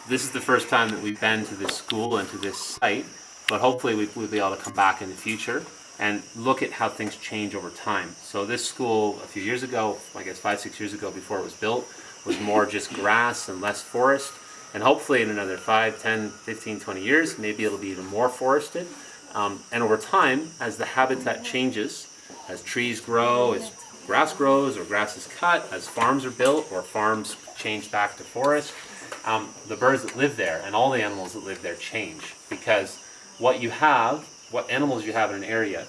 This is the first time that we've been to this school and to this site, but hopefully we'll be able to come back in the future and look at how things change over time. So this school a few years ago, I guess 5-6 years ago before it was built, was more just grass and less forest. And hopefully in another 5, 10, 15, 20 years, maybe it'll be even more forested. And over time, as the habitat changes, as trees grow, as grass grows or grass is cut, as farms are built or farms change back to forest, the birds that live there and all the animals that live there change, because what animals you have in an area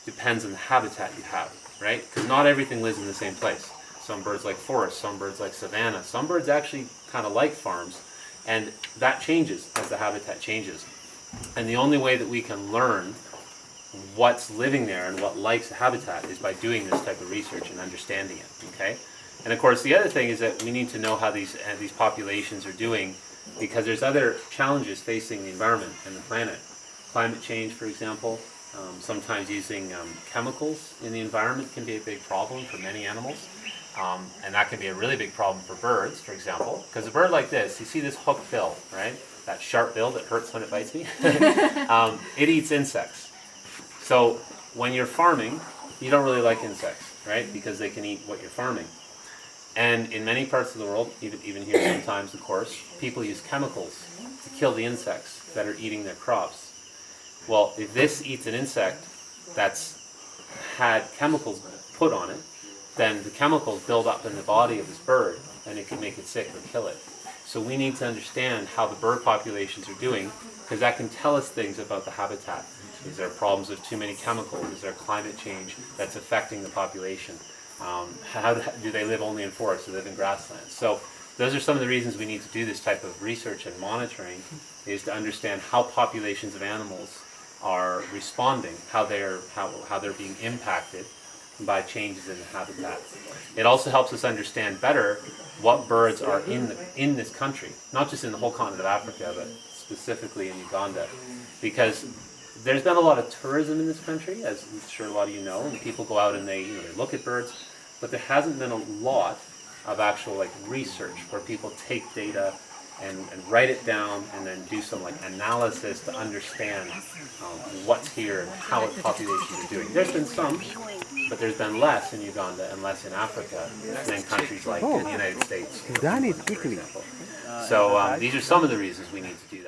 depends on the habitat you have, right? Because not everything lives in the same place. Some birds like forest, some birds like savanna, some birds actually kind of like farms, and that changes as the habitat changes. And the only way that we can learn what's living there and what likes the habitat is by doing this type of research and understanding it, okay? And of course the other thing is that we need to know how these populations are doing, because there's other challenges facing the environment and the planet. Climate change, for example, sometimes using chemicals in the environment can be a big problem for many animals. And that can be a really big problem for birds, for example, because a bird like this, you see this hooked bill, right? That sharp bill that hurts when it bites me. It eats insects. So when you're farming, you don't really like insects, right? Because they can eat what you're farming. And in many parts of the world, even here sometimes, of course, people use chemicals to kill the insects that are eating their crops. Well, if this eats an insect that's had chemicals put on it, then the chemicals build up in the body of this bird and it can make it sick or kill it. So we need to understand how the bird populations are doing, because that can tell us things about the habitat. Is there problems with too many chemicals? Is there climate change that's affecting the population? How do they live only in forests? Do they live in grasslands? So those are some of the reasons we need to do this type of research and monitoring, is to understand how populations of animals are responding, how they're being impacted by changes in the habitat. It also helps us understand better what birds are in this country, not just in the whole continent of Africa, but specifically in Uganda, because there's been a lot of tourism in this country, as I'm sure a lot of you know, and people go out and they look at birds, but there hasn't been a lot of actual research where people take data and write it down and then do some analysis to understand what's here and how populations are doing. There's been some, but there's been less in Uganda and less in Africa than countries like the United States. Done it quickly. So these are some of the reasons we need to do